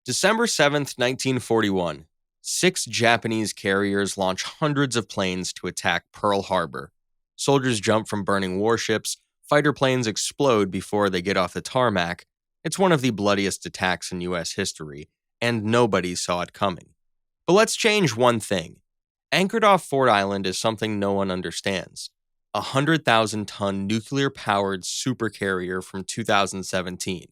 December 7th, 1941. 6 Japanese carriers launch hundreds of planes to attack Pearl Harbor. Soldiers jump from burning warships, fighter planes explode before they get off the tarmac. It's one of the bloodiest attacks in U.S. history, and nobody saw it coming. But let's change one thing. Anchored off Ford Island is something no one understands. A 100,000-ton nuclear-powered supercarrier from 2017.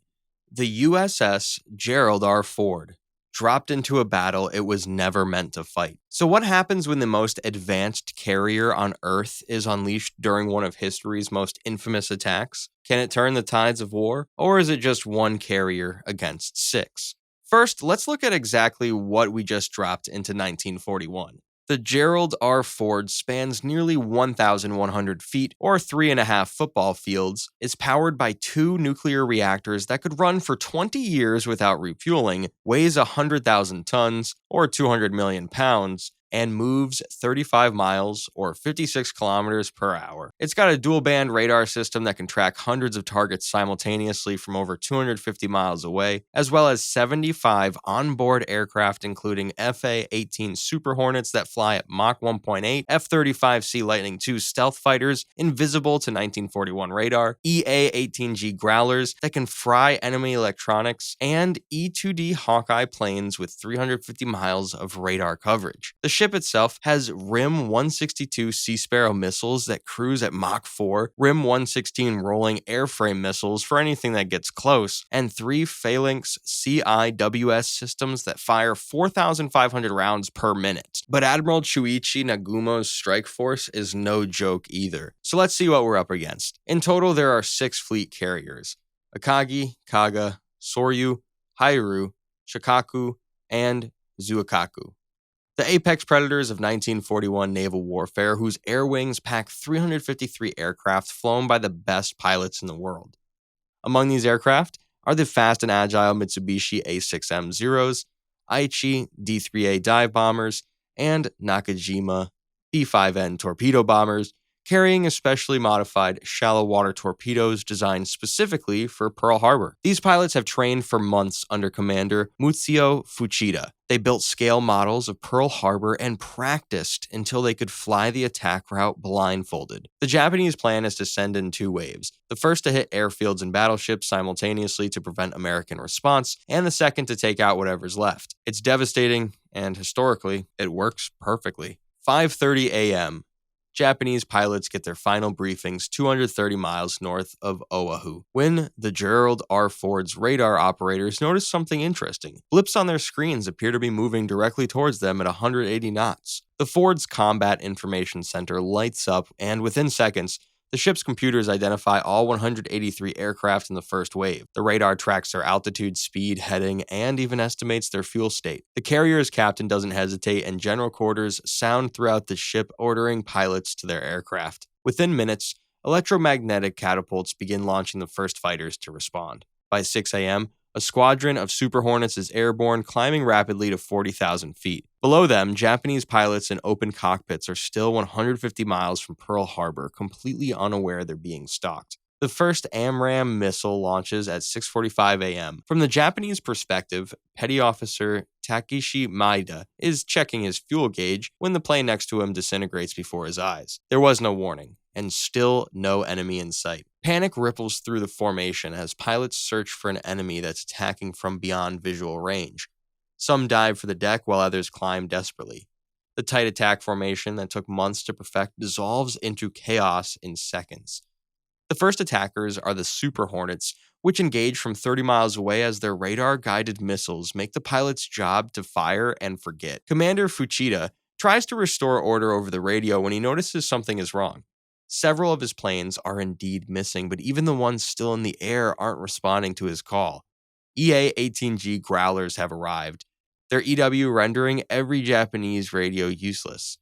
The USS Gerald R. Ford, dropped into a battle it was never meant to fight. So what happens when the most advanced carrier on Earth is unleashed during one of history's most infamous attacks? Can it turn the tides of war? Or is it just one carrier against 6? First, let's look at exactly what we just dropped into 1941. The Gerald R. Ford spans nearly 1,100 feet, or 3.5 football fields, is powered by 2 nuclear reactors that could run for 20 years without refueling, weighs 100,000 tons, or 200 million pounds, and moves 35 miles, or 56 kilometers per hour. It's got a dual-band radar system that can track hundreds of targets simultaneously from over 250 miles away, as well as 75 onboard aircraft including FA-18 Super Hornets that fly at Mach 1.8, F-35C Lightning II stealth fighters, invisible to 1941 radar, EA-18G Growlers that can fry enemy electronics, and E-2D Hawkeye planes with 350 miles of radar coverage. The ship itself has RIM-162 Sea Sparrow missiles that cruise at Mach 4, RIM-116 rolling airframe missiles for anything that gets close, and 3 Phalanx CIWS systems that fire 4,500 rounds per minute. But Admiral Chuichi Nagumo's strike force is no joke either. So let's see what we're up against. In total, there are 6 fleet carriers: Akagi, Kaga, Soryu, Hairu, Shikaku, and Zuikaku. The apex predators of 1941 naval warfare, whose air wings pack 353 aircraft flown by the best pilots in the world. Among these aircraft are the fast and agile Mitsubishi A6M Zeros, Aichi D3A dive bombers, and Nakajima B5N torpedo bombers, carrying especially modified shallow water torpedoes designed specifically for Pearl Harbor. These pilots have trained for months under Commander Mutsuo Fuchida. They built scale models of Pearl Harbor and practiced until they could fly the attack route blindfolded. The Japanese plan is to send in 2 waves, the first to hit airfields and battleships simultaneously to prevent American response, and the second to take out whatever's left. It's devastating, and historically, it works perfectly. 5:30 a.m. Japanese pilots get their final briefings 230 miles north of Oahu, when the Gerald R. Ford's radar operators notice something interesting. Blips on their screens appear to be moving directly towards them at 180 knots. The Ford's Combat Information Center lights up, and within seconds, the ship's computers identify all 183 aircraft in the first wave. The radar tracks their altitude, speed, heading, and even estimates their fuel state. The carrier's captain doesn't hesitate, and general quarters sound throughout the ship, ordering pilots to their aircraft. Within minutes, electromagnetic catapults begin launching the first fighters to respond. By 6 a.m., a squadron of Super Hornets is airborne, climbing rapidly to 40,000 feet. Below them, Japanese pilots in open cockpits are still 150 miles from Pearl Harbor, completely unaware they're being stalked. The first AMRAAM missile launches at 6:45 a.m. From the Japanese perspective, Petty Officer Takeshi Maeda is checking his fuel gauge when the plane next to him disintegrates before his eyes. There was no warning, and still no enemy in sight. Panic ripples through the formation as pilots search for an enemy that's attacking from beyond visual range. Some dive for the deck while others climb desperately. The tight attack formation that took months to perfect dissolves into chaos in seconds. The first attackers are the Super Hornets, which engage from 30 miles away as their radar-guided missiles make the pilot's job to fire and forget. Commander Fuchida tries to restore order over the radio when he notices something is wrong. Several of his planes are indeed missing, but even the ones still in the air aren't responding to his call. EA-18G Growlers have arrived, their EW rendering every Japanese radio useless.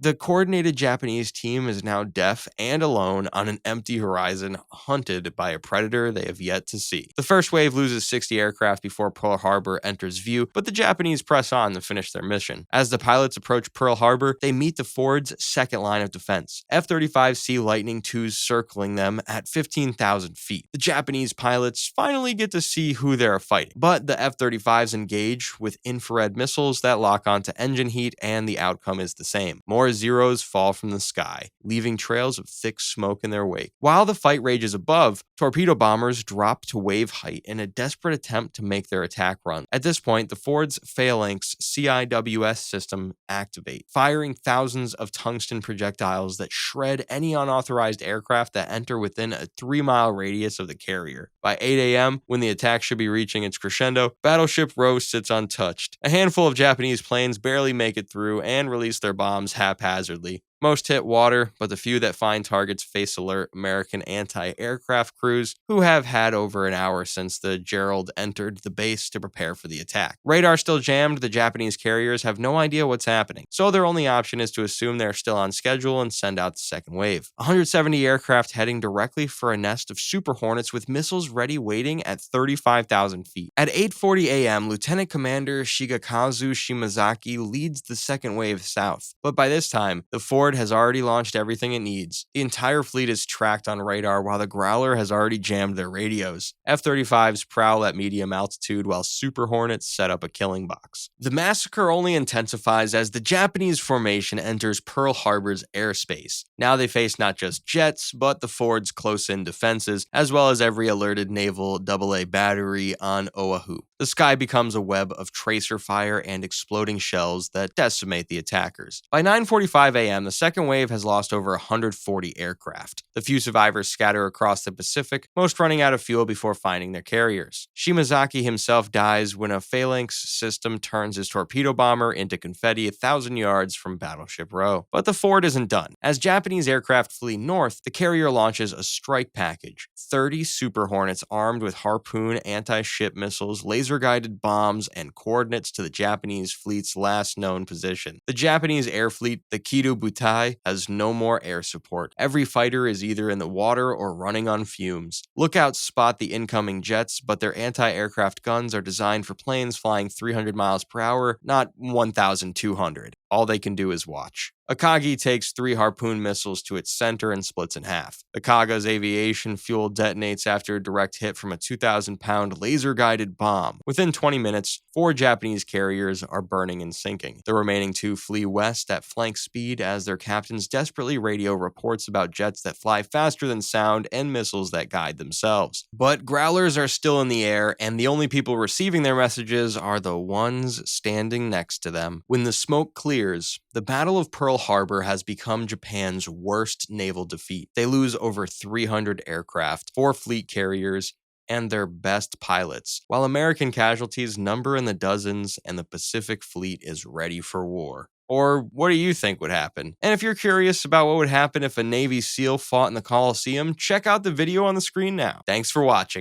The coordinated Japanese team is now deaf and alone on an empty horizon, hunted by a predator they have yet to see. The first wave loses 60 aircraft before Pearl Harbor enters view, but the Japanese press on to finish their mission. As the pilots approach Pearl Harbor, they meet the Ford's second line of defense. F-35 Sea Lightning IIs circling them at 15,000 feet. The Japanese pilots finally get to see who they're fighting, but the F-35s engage with infrared missiles that lock onto engine heat, and the outcome is the same. More Zeros fall from the sky, leaving trails of thick smoke in their wake. While the fight rages above, torpedo bombers drop to wave height in a desperate attempt to make their attack run. At this point, the Ford's Phalanx CIWS system activate, firing thousands of tungsten projectiles that shred any unauthorized aircraft that enter within a 3-mile radius of the carrier. By 8 a.m., when the attack should be reaching its crescendo, Battleship Row sits untouched. A handful of Japanese planes barely make it through and release their bombs haphazardly. Most hit water, but the few that find targets face alert American anti-aircraft crews who have had over an hour since the Gerald entered the base to prepare for the attack. Radar still jammed, the Japanese carriers have no idea what's happening, so their only option is to assume they're still on schedule and send out the second wave. 170 aircraft heading directly for a nest of Super Hornets with missiles ready waiting at 35,000 feet. At 8:40 a.m., Lieutenant Commander Shigekazu Shimazaki leads the second wave south, but by this time, the Ford has already launched everything it needs. The entire fleet is tracked on radar while the Growler has already jammed their radios. F-35s prowl at medium altitude while Super Hornets set up a killing box. The massacre only intensifies as the Japanese formation enters Pearl Harbor's airspace. Now they face not just jets, but the Ford's close-in defenses, as well as every alerted naval AA battery on Oahu. The sky becomes a web of tracer fire and exploding shells that decimate the attackers. By 9:45 a.m., the second wave has lost over 140 aircraft. The few survivors scatter across the Pacific, most running out of fuel before finding their carriers. Shimazaki himself dies when a Phalanx system turns his torpedo bomber into confetti 1,000 yards from Battleship Row. But the Ford isn't done. As Japanese aircraft flee north, the carrier launches a strike package. 30 Super Hornets armed with Harpoon anti-ship missiles, laser-guided bombs, and coordinates to the Japanese fleet's last known position. The Japanese air fleet, the Kido Butai, has no more air support. Every fighter is either in the water or running on fumes. Lookouts spot the incoming jets, but their anti-aircraft guns are designed for planes flying 300 miles per hour, not 1,200. All they can do is watch. Akagi takes 3 Harpoon missiles to its center and splits in half. The Kaga's aviation fuel detonates after a direct hit from a 2,000-pound laser-guided bomb. Within 20 minutes, 4 Japanese carriers are burning and sinking. The remaining 2 flee west at flank speed as their captains desperately radio reports about jets that fly faster than sound and missiles that guide themselves. But Growlers are still in the air, and the only people receiving their messages are the ones standing next to them. When the smoke clears, the Battle of Pearl Harbor has become Japan's worst naval defeat. They lose over 300 aircraft, 4 fleet carriers, and their best pilots, while American casualties number in the dozens and the Pacific Fleet is ready for war. Or what do you think would happen? And if you're curious about what would happen if a Navy SEAL fought in the Coliseum, check out the video on the screen now. Thanks for watching.